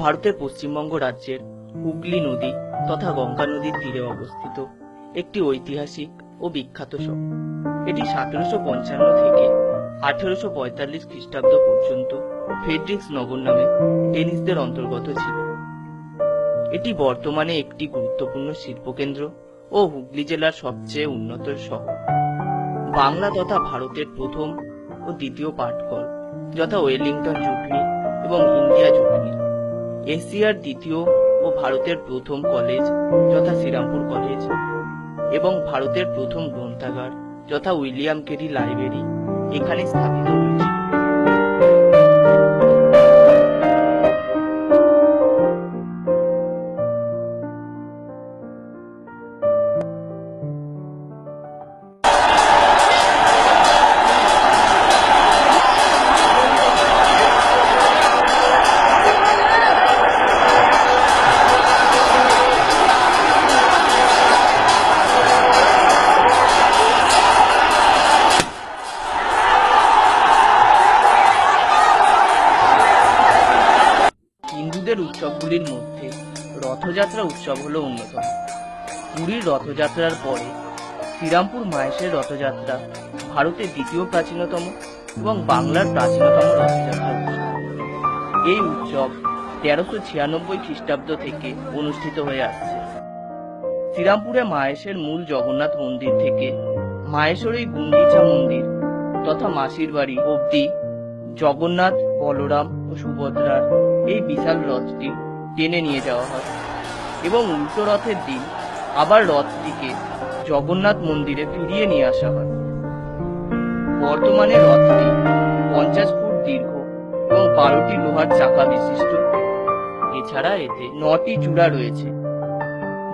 ভারতের পশ্চিমবঙ্গ রাজ্যের হুগলি নদী তথা গঙ্গা নদীর তীরে অবস্থিত একটি ঐতিহাসিক ও বিখ্যাত শহর। এটি 1755 থেকে 1845 খ্রিস্টাব্দ পর্যন্ত ফ্রেডরিক্স নগর নামে ডেনিশদের অন্তর্গত ছিল। এটি বর্তমানে একটি গুরুত্বপূর্ণ শিল্পকেন্দ্র ও হুগলি জেলার সবচেয়ে উন্নত শহর। বাংলা তথা ভারতের প্রথম ও দ্বিতীয় পাটকল যথা ওয়েলিংটন জুট মিল এবং ইন্ডিয়া জুট মিল, এশিয়ার দ্বিতীয় ও ভারতের প্রথম কলেজ যথা শ্রীরামপুর কলেজ এবং ভারতের প্রথম গ্রন্থাগার যথা উইলিয়াম কেরি লাইব্রেরি এখানে স্থাপিত হয়েছে। হিন্দুদের উৎসবগুলির মধ্যে রথযাত্রা উৎসব হলো অন্যতম। পুরীর রথযাত্রার পরে শ্রীরামপুর মাহেশের রথযাত্রা ভারতের দ্বিতীয় প্রাচীনতম এবং বাংলার প্রাচীনতম রথযাত্রা উৎসব। এই উৎসব 1396 খ্রিস্টাব্দ থেকে অনুষ্ঠিত হয়ে আসছে। শ্রীরামপুরে মাহেশের মূল জগন্নাথ মন্দির থেকে মাহেশ্বরী গুন্ডিচা মন্দির তথা মাসির বাড়ি অবধি জগন্নাথ, বলরাম ও সুভদ্রার এই বিশাল রথটি টেনে নিয়ে যাওয়া হয় এবং উল্টো রথের দিন আবার রথটিকে জগন্নাথ মন্দিরে ফিরিয়ে নিয়ে আসা হয়। বর্তমানে রথটি 50 ফুট দীর্ঘ এবং 12টি লোহার চাকা বিশিষ্ট। এছাড়া এতে 9টি চূড়া রয়েছে,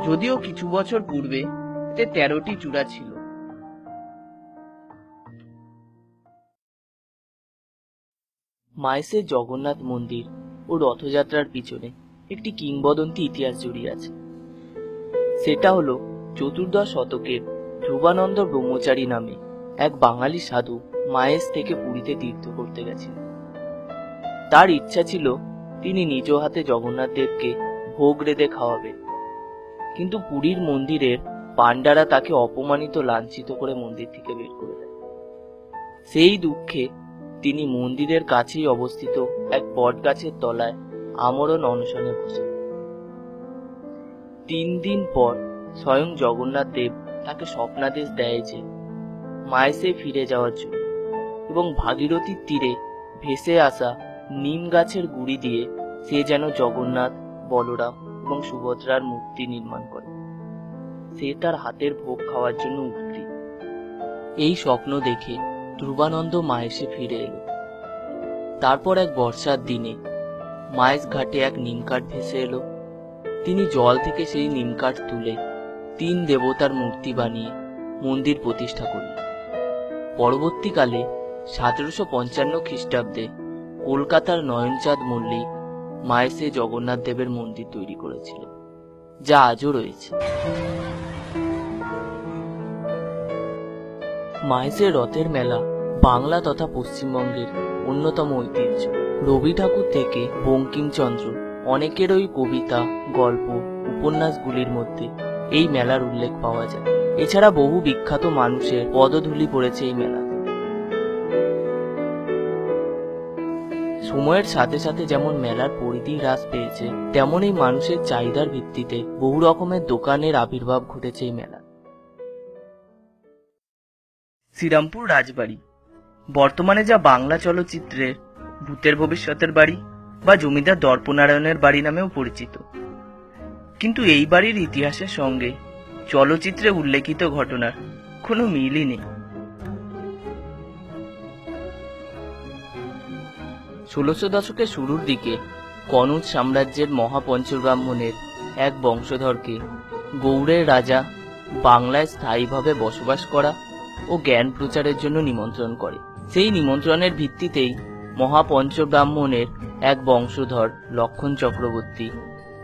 যদিও কিছু বছর পূর্বে এতে 13টি চূড়া ছিল। মাহেশের জগন্নাথ মন্দির ও রথযাত্রার পিছনে একটি কিংবদন্তি ইতিহাস জড়িয়ে আছে। সেটা হলো চতুর্দশ শতকের ধ্রুবানন্দ ব্রহ্মচারী নামে এক বাঙালি সাধু মাহেশ থেকে পুরীতে তীর্থ করতে গেছিলেন। তার ইচ্ছা ছিল তিনি নিজ হাতে জগন্নাথ দেবকে ভোগ রেঁধে খাওয়াবেন, কিন্তু পুরীর মন্দিরের পাণ্ডারা তাকে অপমানিত লাঞ্ছিত করে মন্দির থেকে বের করে দেয়। সেই দুঃখে তিনি মন্দিরের কাছেই অবস্থিত এক বট গাছের তলায় আমরণ অনশনে বসেন। 3 দিন পর স্বয়ং জগন্নাথ দেব তাকে স্বপ্নাদেশ দেয় যে মাহেশে ফিরে যাওয়ার জন্য এবং ভাগীরথীর তীরে ভেসে আসা নিম গাছের গুড়ি দিয়ে সে যেন জগন্নাথ, বলরাম এবং সুভদ্রার মূর্তি নির্মাণ করে। সে তার হাতের ভোগ খাওয়ার জন্য উদ্গ্রীব। এই স্বপ্ন দেখে ধ্রুবানন্দ মাহেশে ফিরে এলো। তারপর এক বর্ষার দিনে মাহেশ ঘাটে এক নিমকাঠ ভেসে এলো। তিনি জল থেকে সেই নিমকাঠ তুলে 3 দেবতার মূর্তি বানিয়ে মন্দির প্রতিষ্ঠা করলেন। পরবর্তীকালে 1755 খ্রিস্টাব্দে কলকাতার নয়নচাঁদ মল্লিক মাহেশে জগন্নাথ দেবের মন্দির তৈরি করেছিল, যা আজও রয়েছে। মাহেশের রথের মেলা বাংলা তথা পশ্চিমবঙ্গের অন্যতম ঐতিহ্য। রবি ঠাকুর থেকে বঙ্কিমচন্দ্র অনেকেরই কবিতা, গল্প, উপন্যাসগুলির মধ্যে এই মেলার উল্লেখ পাওয়া যায়। এছাড়া বহু বিখ্যাত মানুষের পদধূলি পড়েছে এই মেলাতে। সময়ের সাথে সাথে যেমন মেলার পরিধি হ্রাস পেয়েছে, তেমনই মানুষের চাহিদার ভিত্তিতে বহু রকমের দোকানের আবির্ভাব ঘটেছে এই মেলা। শ্রীরামপুর রাজবাড়ি বর্তমানে যা বাংলা চলচ্চিত্রের ভূতের ভবিষ্যতের বাড়ি বা জমিদার দর্পনারায়ণের বাড়ি নামেও পরিচিত, কিন্তু এই বাড়ির ইতিহাসের সঙ্গে চলচ্চিত্রে উল্লেখিত ঘটনার কোনো মিলই নেই। 1600 দশকের শুরুর দিকে কনৌজ সাম্রাজ্যের মহাপঞ্চব্রাহ্মণের এক বংশধরকে গৌড়ের রাজা বাংলায় স্থায়ীভাবে বসবাস করা ও জ্ঞান প্রচারের জন্য নিমন্ত্রণ করে। সেই নিমন্ত্রণের ভিত্তিতেই মহাপঞ্চব্রাহ্মণের এক বংশধর লক্ষণ চক্রবর্তী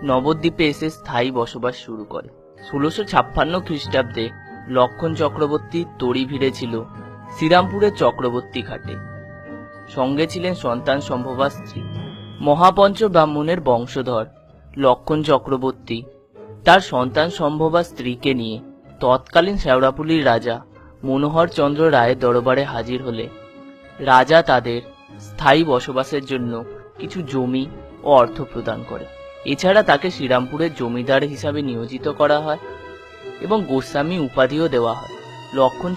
নবদ্বীপে এসে স্থায়ী বসবাস শুরু করে। 1656 খ্রিস্টাব্দে লক্ষণ চক্রবর্তী তড়ি ভিড়েছিল শ্রীরামপুরের চক্রবর্তী ঘাটে। সঙ্গে ছিলেন সন্তান সম্ভবা স্ত্রী। মহাপঞ্চ ব্রাহ্মণের বংশধর লক্ষণ চক্রবর্তী তার সন্তান সম্ভবা স্ত্রীকে নিয়ে তৎকালীন শেওড়াফুলির রাজা মনোহর চন্দ্র রায়ের দরবারে হাজির হলে রাজা তাদের স্থায়ী বসবাসের জন্য কিছু জমি ও অর্থ প্রদান করে। এছাড়া তাকে শ্রীরামপুরের জমিদার হিসাবে নিয়োজিত করা হয় এবং গোস্বামী উপাধিও দেওয়া হয়। লক্ষণ